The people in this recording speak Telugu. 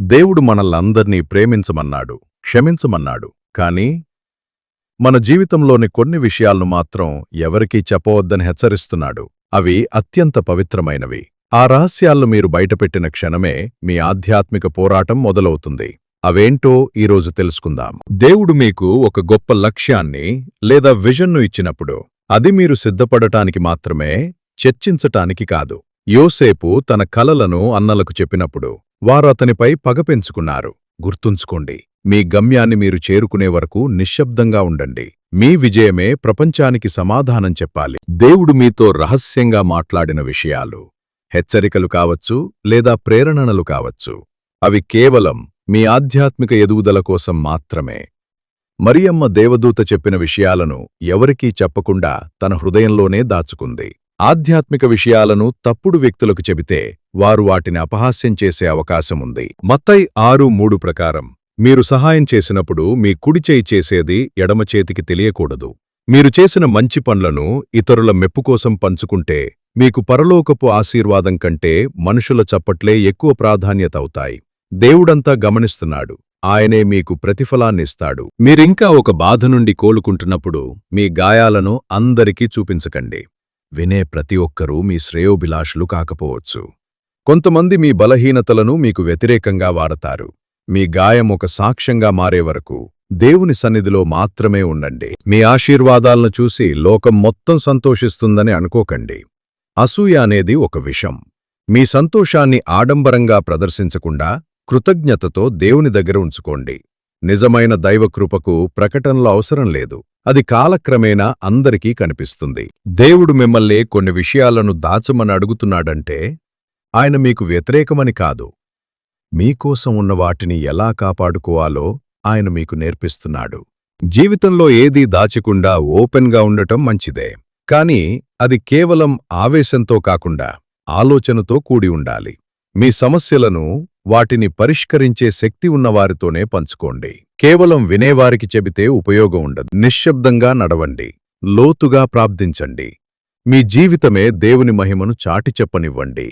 దేవుడు మనల్నందర్నీ ప్రేమించమన్నాడు, క్షమించమన్నాడు. కానీ మన జీవితంలోని కొన్ని విషయాలను మాత్రం ఎవరికీ చెప్పవద్దని హెచ్చరిస్తున్నాడు. అవి అత్యంత పవిత్రమైనవి. ఆ రహస్యాలను మీరు బయటపెట్టిన క్షణమే మీ ఆధ్యాత్మిక పోరాటం మొదలవుతుంది. అవేంటో ఈరోజు తెలుసుకుందాం. దేవుడు మీకు ఒక గొప్ప లక్ష్యాన్ని లేదా విజన్ను ఇచ్చినప్పుడు అది మీరు సిద్ధపడటానికి మాత్రమే, చర్చించటానికి కాదు. యోసేపు తన కలలను అన్నలకు చెప్పినప్పుడు వారు అతనిపై పగ పెంచుకున్నారు. గుర్తుంచుకోండి, మీ గమ్యాన్ని మీరు చేరుకునే వరకు నిశ్శబ్దంగా ఉండండి. మీ విజయమే ప్రపంచానికి సమాధానం చెప్పాలి. దేవుడు మీతో రహస్యంగా మాట్లాడిన విషయాలు, హెచ్చరికలు కావచ్చు లేదా ప్రేరణలు కావచ్చు, అవి కేవలం మీ ఆధ్యాత్మిక ఎదుగుదల కోసం మాత్రమే. మరియమ్మ దేవదూత చెప్పిన విషయాలను ఎవరికీ చెప్పకుండా తన హృదయంలోనే దాచుకుంది. ఆధ్యాత్మిక విషయాలను తప్పుడు వ్యక్తులకు చెబితే వారు వాటిని అపహాస్యం చేసే అవకాశముంది. మత్తయి 6:3 ప్రకారం మీరు సహాయం చేసినప్పుడు మీ కుడిచేయి చేసేది ఎడమచేతికి తెలియకూడదు. మీరు చేసిన మంచి పనులను ఇతరుల మెప్పుకోసం పంచుకుంటే మీకు పరలోకపు ఆశీర్వాదం కంటే మనుషుల చప్పట్లే ఎక్కువ ప్రాధాన్యత అవుతాయి. దేవుడంతా గమనిస్తున్నాడు. ఆయనే మీకు ప్రతిఫలాన్నిస్తాడు. మీరింకా ఒక బాధ నుండి కోలుకుంటున్నప్పుడు మీ గాయాలను అందరికీ చూపించకండి. వినే ప్రతి ఒక్కరూ మీ శ్రేయోభిలాషులు కాకపోవచ్చు. కొంతమంది మీ బలహీనతలను మీకు వ్యతిరేకంగా వాడతారు. మీ గాయం ఒక సాక్ష్యంగా మారే వరకు దేవుని సన్నిధిలో మాత్రమే ఉండండి. మీ ఆశీర్వాదాలను చూసి లోకం మొత్తం సంతోషిస్తుందని అనుకోకండి. అసూయ అనేది ఒక విషం. మీ సంతోషాన్ని ఆడంబరంగా ప్రదర్శించకుండా కృతజ్ఞతతో దేవుని దగ్గర ఉంచుకోండి. నిజమైన దైవకృపకు ప్రకటనలో అవసరం లేదు. అది కాలక్రమేణా అందరికీ కనిపిస్తుంది. దేవుడు మిమ్మల్ని కొన్ని విషయాలను దాచమని అడుగుతున్నాడంటే ఆయన మీకు వ్యతిరేకమని కాదు. మీకోసం ఉన్న వాటిని ఎలా కాపాడుకోవాలో ఆయన మీకు నేర్పిస్తున్నాడు. జీవితంలో ఏదీ దాచకుండా ఓపెన్గా ఉండటం మంచిదే. కానీ అది కేవలం ఆవేశంతో కాకుండా ఆలోచనతో కూడి ఉండాలి. మీ సమస్యలను వాటిని పరిష్కరించే శక్తి ఉన్నవారితోనే పంచుకోండి. కేవలం వినేవారికి చెబితే ఉపయోగం ఉండదు. నిశ్శబ్దంగా నడవండి, లోతుగా ప్రార్థించండి. మీ జీవితమే దేవుని మహిమను చాటి చెప్పనివ్వండి.